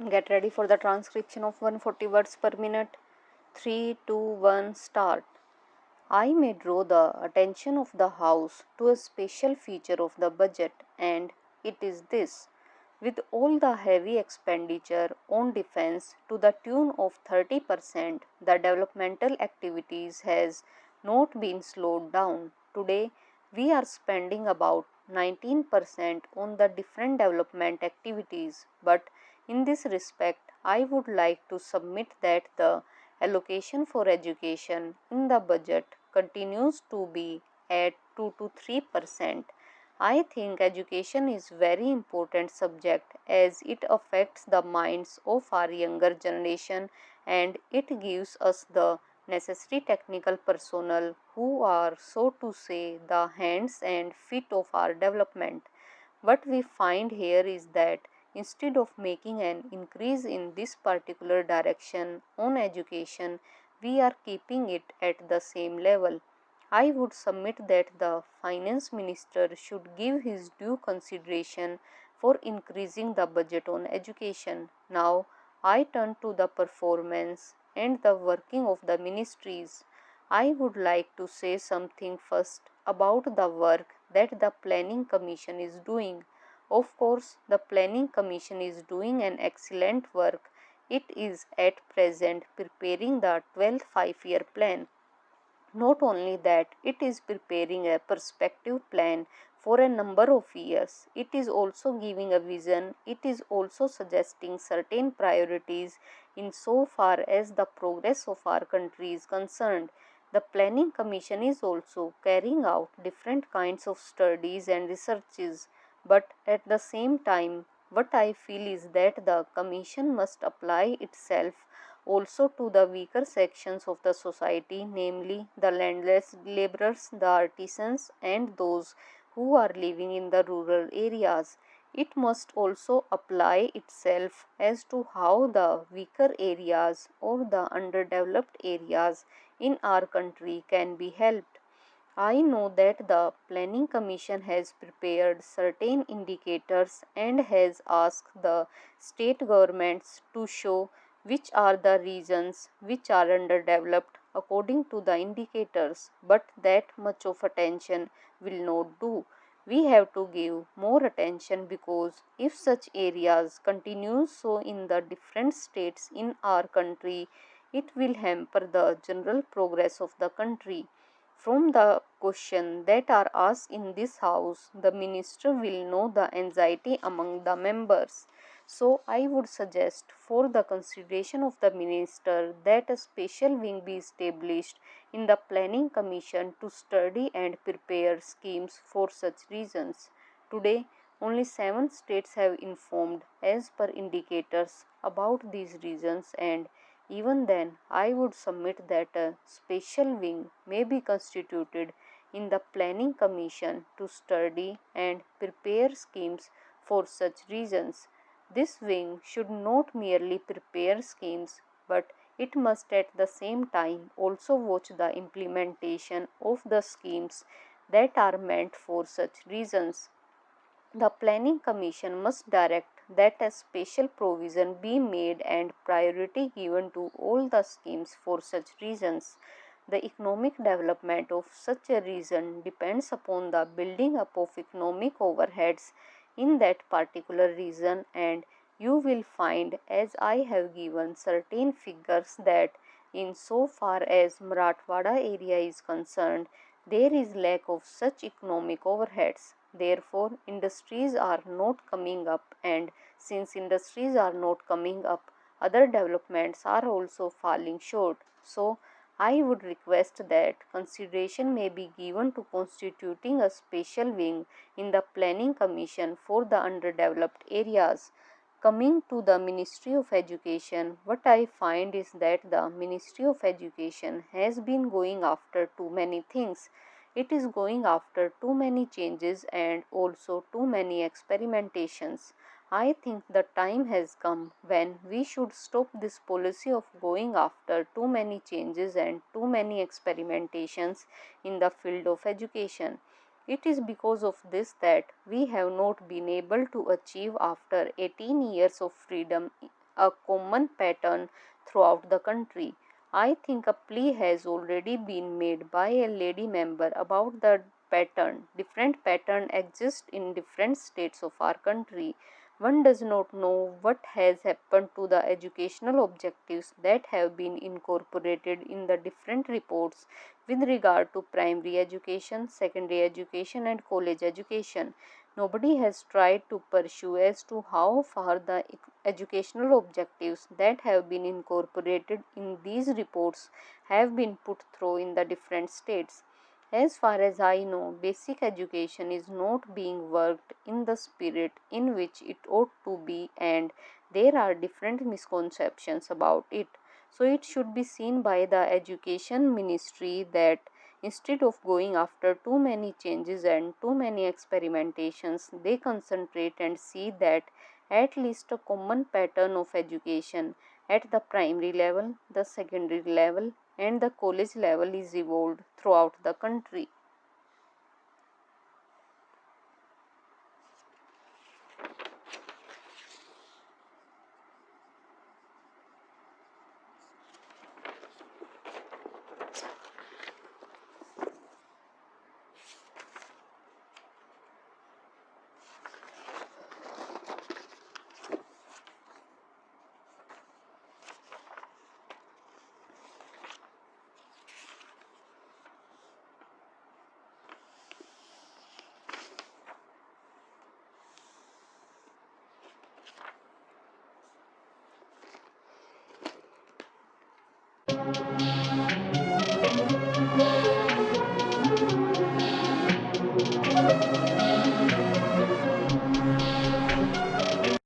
Get ready for the transcription of 140 words per minute. 3, 2, 1, start. I may draw the attention of the House to a special feature of the budget, and it is this. With all the heavy expenditure on defense to the tune of 30%, the developmental activities has not been slowed down. Today, we are spending about 19% on the different development activities, but in this respect, I would like to submit that the allocation for education in the budget continues to be at 2 to 3%. I think education is very important subject as it affects the minds of our younger generation and it gives us the necessary technical personnel who are, so to say, the hands and feet of our development. What we find here is that instead of making an increase in this particular direction on education, we are keeping it at the same level. I would submit that the finance minister should give his due consideration for increasing the budget on education. Now, I turn to the performance and the working of the ministries. I would like to say something first about the work that the Planning Commission is doing. Of course, the Planning Commission is doing an excellent work. It is at present preparing the 12th 5-year plan. Not only that, it is preparing a perspective plan for a number of years. It is also giving a vision. It is also suggesting certain priorities in so far as the progress of our country is concerned. The Planning Commission is also carrying out different kinds of studies and researches, but at the same time, what I feel is that the Commission must apply itself also to the weaker sections of the society, namely the landless laborers, the artisans, and those who are living in the rural areas. It must also apply itself as to how the weaker areas or the underdeveloped areas in our country can be helped. I know that the Planning Commission has prepared certain indicators and has asked the state governments to show which are the regions which are underdeveloped according to the indicators, but that much of attention will not do. We have to give more attention because if such areas continue so in the different states in our country, it will hamper the general progress of the country. From the question that are asked in this house, the minister will know the anxiety among the members. So I would suggest for the consideration of the minister that a special wing be established in the planning commission to study and prepare schemes for such reasons. Today, only 7 states have informed as per indicators about these reasons, and even then, I would submit that a special wing may be constituted in the Planning Commission to study and prepare schemes for such reasons. This wing should not merely prepare schemes, but it must at the same time also watch the implementation of the schemes that are meant for such reasons. The Planning Commission must direct that a special provision be made and priority given to all the schemes for such reasons. The economic development of such a region depends upon the building up of economic overheads in that particular region, and you will find, as I have given certain figures, that in so far as Marathwada area is concerned, there is lack of such economic overheads. Therefore, industries are not coming up, and since industries are not coming up, other developments are also falling short. So, I would request that consideration may be given to constituting a special wing in the Planning Commission for the underdeveloped areas. Coming to the Ministry of Education, what I find is that the Ministry of Education has been going after too many things. It is going after too many changes and also too many experimentations. I think the time has come when we should stop this policy of going after too many changes and too many experimentations in the field of education. It is because of this that we have not been able to achieve after 18 years of freedom a common pattern throughout the country. I think a plea has already been made by a lady member about the pattern. Different patterns exist in different states of our country. One does not know what has happened to the educational objectives that have been incorporated in the different reports with regard to primary education, secondary education, and college education. Nobody has tried to pursue as to how far the educational objectives that have been incorporated in these reports have been put through in the different states. As far as I know, basic education is not being worked in the spirit in which it ought to be, and there are different misconceptions about it. So, it should be seen by the Education Ministry that instead of going after too many changes and too many experimentations, they concentrate and see that at least a common pattern of education at the primary level, the secondary level, and the college level is evolved throughout the country.